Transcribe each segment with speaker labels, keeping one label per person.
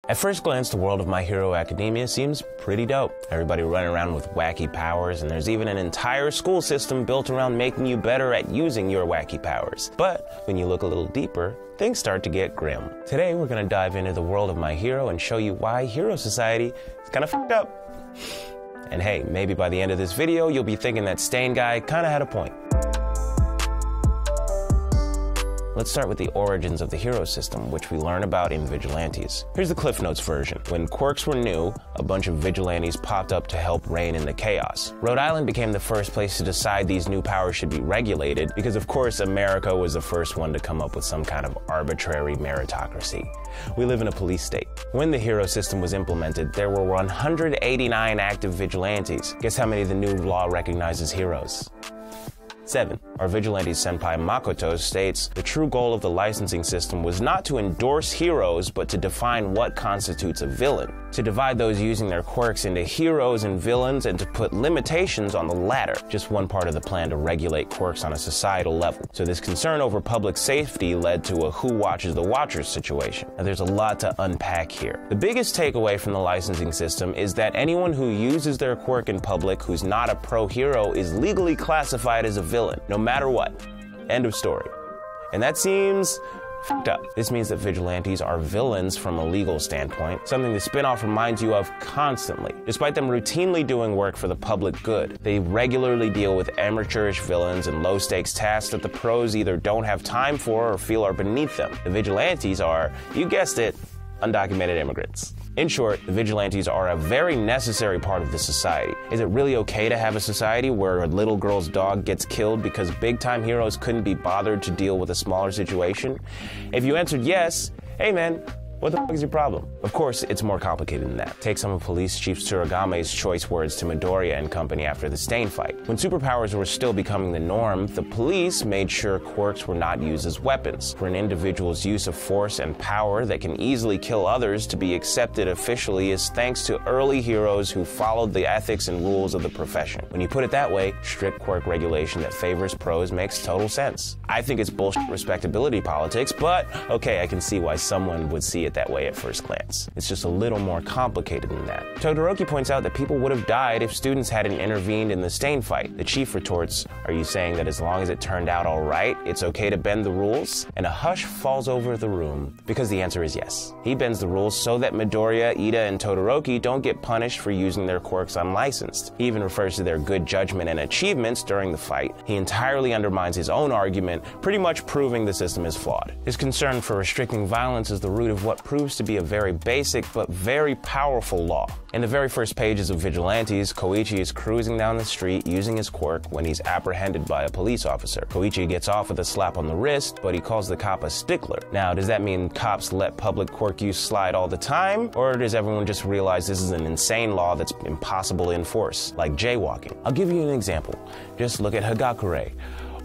Speaker 1: At first glance, the world of My Hero Academia seems pretty dope. Everybody running around with wacky powers, and there's even an entire school system built around making you better at using your wacky powers. But when you look a little deeper, things start to get grim. Today, we're going to dive into the world of My Hero and show you why Hero Society is kind of fucked up. And hey, maybe by the end of this video, you'll be thinking that Stain Guy kind of had a point. Let's start with the origins of the hero system, which we learn about in Vigilantes. Here's the Cliff Notes version. When Quirks were new, a bunch of vigilantes popped up to help rein in the chaos. Rhode Island became the first place to decide these new powers should be regulated, because of course America was the first one to come up with some kind of arbitrary meritocracy. We live in a police state. When the hero system was implemented, there were 189 active vigilantes. Guess how many the new law recognizes heroes? 7. Our vigilante senpai Makoto states, the true goal of the licensing system was not to endorse heroes, but to define what constitutes a villain. To divide those using their quirks into heroes and villains, and to put limitations on the latter. Just one part of the plan to regulate quirks on a societal level. So this concern over public safety led to a who watches the watchers situation. Now there's a lot to unpack here. The biggest takeaway from the licensing system is that anyone who uses their quirk in public who's not a pro-hero is legally classified as a villain, no matter what. End of story. And that seems fucked up. This means that vigilantes are villains from a legal standpoint, something the spin-off reminds you of constantly. Despite them routinely doing work for the public good, they regularly deal with amateurish villains and low-stakes tasks that the pros either don't have time for or feel are beneath them. The vigilantes are, you guessed it, undocumented immigrants. In short, the vigilantes are a very necessary part of the society. Is it really okay to have a society where a little girl's dog gets killed because big-time heroes couldn't be bothered to deal with a smaller situation? If you answered yes, hey man, what the fuck is your problem? Of course, it's more complicated than that. Take some of Police Chief Tsurugame's choice words to Midoriya and company after the Stain fight. When superpowers were still becoming the norm, the police made sure quirks were not used as weapons. For an individual's use of force and power that can easily kill others to be accepted officially is thanks to early heroes who followed the ethics and rules of the profession. When you put it that way, strict quirk regulation that favors pros makes total sense. I think it's bullshit respectability politics, but okay, I can see why someone would see it that way at first glance. It's just a little more complicated than that. Todoroki points out that people would have died if students hadn't intervened in the Stain fight. The chief retorts, are you saying that as long as it turned out all right, it's okay to bend the rules? And a hush falls over the room, because the answer is yes. He bends the rules so that Midoriya, Ida, and Todoroki don't get punished for using their quirks unlicensed. He even refers to their good judgment and achievements during the fight. He entirely undermines his own argument, pretty much proving the system is flawed. His concern for restricting violence is the root of what proves to be a very basic but very powerful law. In the very first pages of Vigilantes, Koichi is cruising down the street using his quirk when he's apprehended by a police officer. Koichi gets off with a slap on the wrist, but he calls the cop a stickler. Now, does that mean cops let public quirk use slide all the time? Or does everyone just realize this is an insane law that's impossible to enforce, like jaywalking? I'll give you an example. Just look at Hagakure.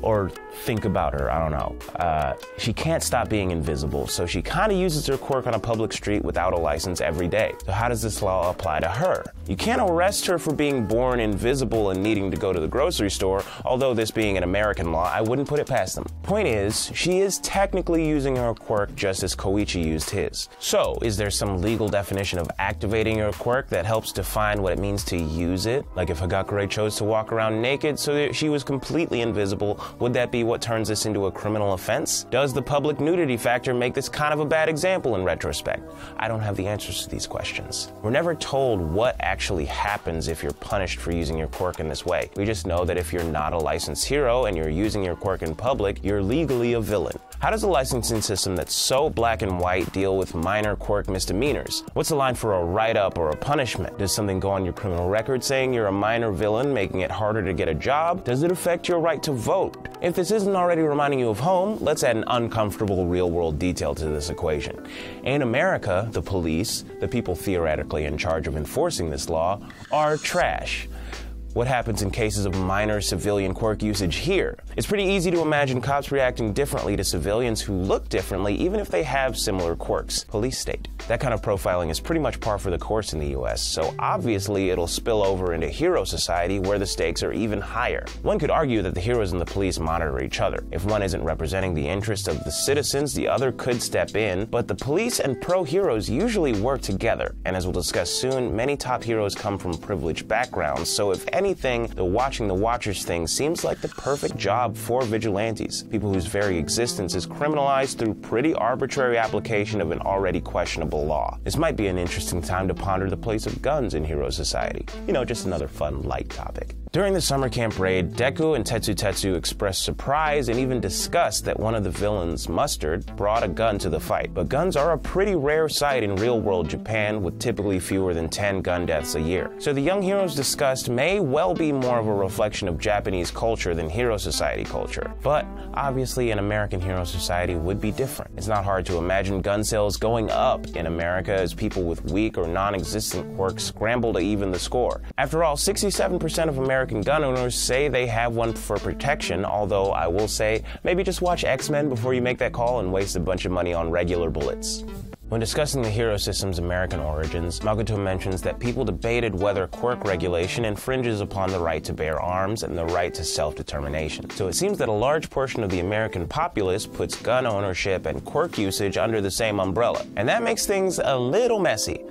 Speaker 1: Or think about her, I don't know. She can't stop being invisible, so she kind of uses her quirk on a public street without a license every day. So how does this law apply to her? You can't arrest her for being born invisible and needing to go to the grocery store, although this being an American law, I wouldn't put it past them. Point is, she is technically using her quirk just as Koichi used his. So, is there some legal definition of activating her quirk that helps define what it means to use it? Like if Hagakure chose to walk around naked so that she was completely invisible, would that be what turns this into a criminal offense? Does the public nudity factor make this kind of a bad example in retrospect? I don't have the answers to these questions. We're never told what actually happens if you're punished for using your quirk in this way. We just know that if you're not a licensed hero and you're using your quirk in public, you're legally a villain. How does a licensing system that's so black and white deal with minor quirk misdemeanors? What's the line for a write-up or a punishment? Does something go on your criminal record saying you're a minor villain, making it harder to get a job? Does it affect your right to vote? If this isn't already reminding you of home, let's add an uncomfortable real-world detail to this equation. In America, the police, the people theoretically in charge of enforcing this law, are trash. What happens in cases of minor civilian quirk usage here? It's pretty easy to imagine cops reacting differently to civilians who look differently even if they have similar quirks. Police state. That kind of profiling is pretty much par for the course in the US, so obviously it'll spill over into hero society where the stakes are even higher. One could argue that the heroes and the police monitor each other. If one isn't representing the interests of the citizens, the other could step in, but the police and pro-heroes usually work together, and as we'll discuss soon, many top heroes come from privileged backgrounds, so if anything, the watching the watchers thing seems like the perfect job for vigilantes, people whose very existence is criminalized through pretty arbitrary application of an already questionable law. This might be an interesting time to ponder the place of guns in hero society. You know, just another fun, light topic. During the summer camp raid, Deku and Tetsu expressed surprise and even disgust that one of the villains, Mustard, brought a gun to the fight. But guns are a pretty rare sight in real-world Japan, with typically fewer than 10 gun deaths a year. So the young hero's disgust may well be more of a reflection of Japanese culture than hero society culture. But obviously an American hero society would be different. It's not hard to imagine gun sales going up in America as people with weak or non-existent quirks scramble to even the score. After all, 67% of American gun owners say they have one for protection, although I will say, maybe just watch X-Men before you make that call and waste a bunch of money on regular bullets. When discussing the hero system's American origins, Makoto mentions that people debated whether quirk regulation infringes upon the right to bear arms and the right to self-determination. So it seems that a large portion of the American populace puts gun ownership and quirk usage under the same umbrella. And that makes things a little messy.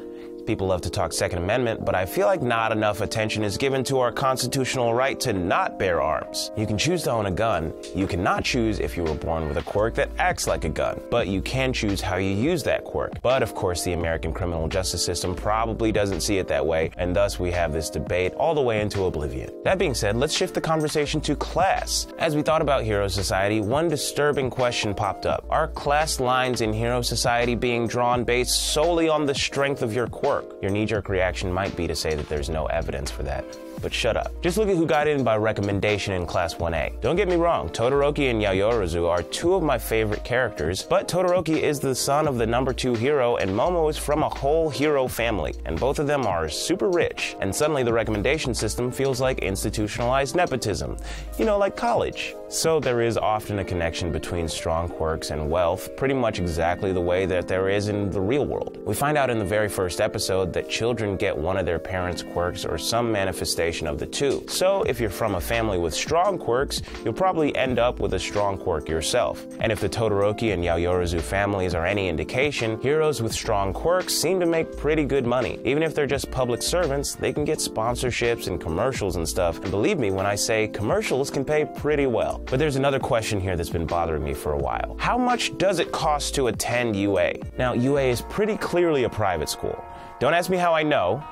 Speaker 1: People love to talk Second Amendment, but I feel like not enough attention is given to our constitutional right to not bear arms. You can choose to own a gun. You cannot choose if you were born with a quirk that acts like a gun, but you can choose how you use that quirk. But of course, the American criminal justice system probably doesn't see it that way, and thus we have this debate all the way into oblivion. That being said, let's shift the conversation to class. As we thought about hero society, one disturbing question popped up. Are class lines in hero society being drawn based solely on the strength of your quirk? Your knee-jerk reaction might be to say that there's no evidence for that. But shut up. Just look at who got in by recommendation in Class 1A. Don't get me wrong, Todoroki and Yaoyorozu are two of my favorite characters, but Todoroki is the son of the number 2 hero and Momo is from a whole hero family, and both of them are super rich, and suddenly the recommendation system feels like institutionalized nepotism. You know, like college. So there is often a connection between strong quirks and wealth, pretty much exactly the way that there is in the real world. We find out in the very first episode that children get one of their parents' quirks or some manifestation of the two. So if you're from a family with strong quirks, you'll probably end up with a strong quirk yourself. And if the Todoroki and Yaoyorozu families are any indication, heroes with strong quirks seem to make pretty good money. Even if they're just public servants, they can get sponsorships and commercials and stuff. And believe me when I say commercials can pay pretty well. But there's another question here that's been bothering me for a while. How much does it cost to attend UA? Now, UA is pretty clearly a private school. Don't ask me how I know,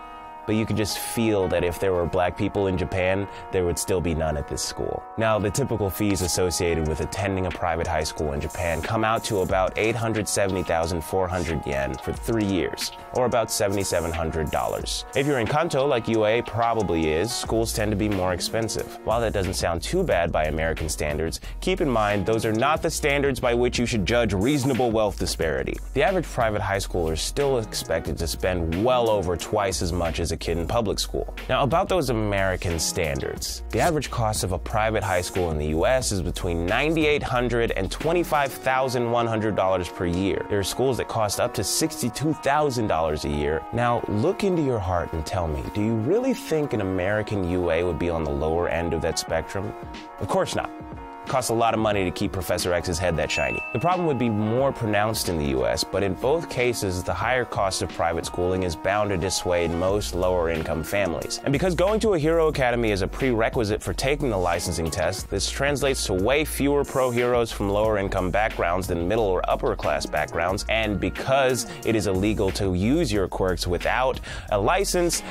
Speaker 1: but you could just feel that if there were black people in Japan, there would still be none at this school. Now, the typical fees associated with attending a private high school in Japan come out to about 870,400 yen for 3 years, or about $7,700. If you're in Kanto, like UA probably is, schools tend to be more expensive. While that doesn't sound too bad by American standards, keep in mind those are not the standards by which you should judge reasonable wealth disparity. The average private high schooler is still expected to spend well over twice as much as a kid in public school. Now, about those American standards, the average cost of a private high school in the US is between $9,800 and $25,100 per year. There are schools that cost up to $62,000 a year. Now, look into your heart and tell me, do you really think an American UA would be on the lower end of that spectrum? Of course not. It costs a lot of money to keep Professor X's head that shiny. The problem would be more pronounced in the US, but in both cases, the higher cost of private schooling is bound to dissuade most lower-income families. And because going to a hero academy is a prerequisite for taking the licensing test, this translates to way fewer pro-heroes from lower-income backgrounds than middle or upper-class backgrounds, and because it is illegal to use your quirks without a license,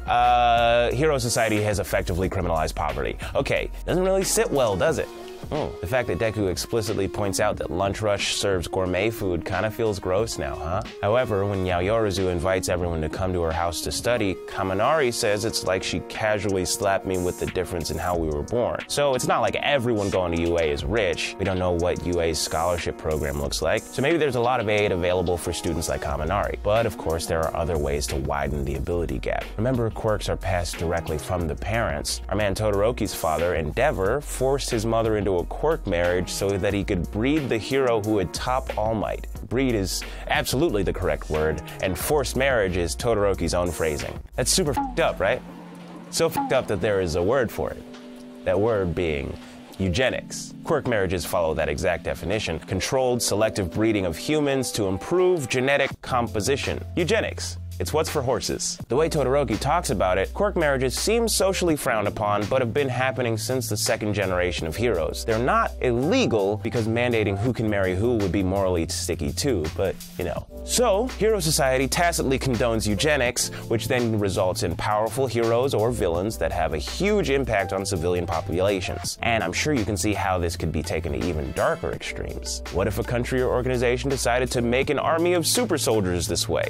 Speaker 1: hero society has effectively criminalized poverty. Okay, doesn't really sit well, does it? The fact that Deku explicitly points out that Lunch Rush serves gourmet food kind of feels gross now, huh? However, when Yaoyorozu invites everyone to come to her house to study, Kaminari says it's like she casually slapped me with the difference in how we were born. So it's not like everyone going to UA is rich. We don't know what UA's scholarship program looks like, so maybe there's a lot of aid available for students like Kaminari. But of course, there are other ways to widen the ability gap. Remember, quirks are passed directly from the parents. Our man Todoroki's father, Endeavor, forced his mother into a quirk marriage so that he could breed the hero who would top All Might. Breed is absolutely the correct word, and forced marriage is Todoroki's own phrasing. That's super f***ed up, right? So f***ed up that there is a word for it. That word being eugenics. Quirk marriages follow that exact definition: controlled selective breeding of humans to improve genetic composition. Eugenics. It's what's for horses. The way Todoroki talks about it, quirk marriages seem socially frowned upon, but have been happening since the second generation of heroes. They're not illegal because mandating who can marry who would be morally sticky too, but you know. So, Hero Society tacitly condones eugenics, which then results in powerful heroes or villains that have a huge impact on civilian populations. And I'm sure you can see how this could be taken to even darker extremes. What if a country or organization decided to make an army of super soldiers this way?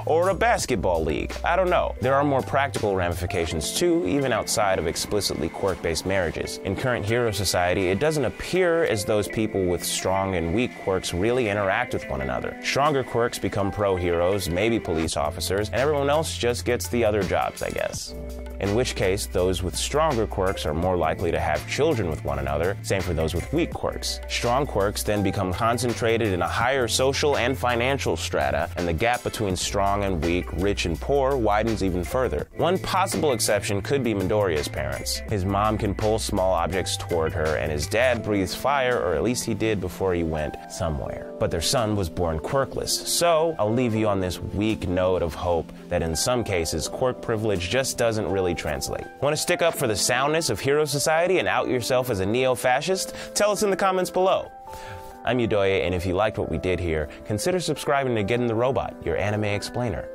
Speaker 1: Or a basketball league? I don't know. There are more practical ramifications too, even outside of explicitly quirk-based marriages. In current Hero Society, it doesn't appear as those people with strong and weak quirks really interact with one another. Stronger quirks become pro-heroes, maybe police officers, and everyone else just gets the other jobs, I guess. In which case, those with stronger quirks are more likely to have children with one another, same for those with weak quirks. Strong quirks then become concentrated in a higher social and financial strata, and the gap between strong and weak, rich and poor widens even further. One possible exception could be Midoriya's parents. His mom can pull small objects toward her, and his dad breathes fire, or at least he did before he went somewhere. But their son was born quirkless, so I'll leave you on this weak note of hope that in some cases, quirk privilege just doesn't really translate. Want to stick up for the soundness of Hero Society and out yourself as a neo-fascist? Tell us in the comments below. I'm Yedoye, and if you liked what we did here, consider subscribing to GetintheRobot, your anime explainer.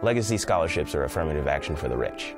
Speaker 1: Legacy scholarships are affirmative action for the rich.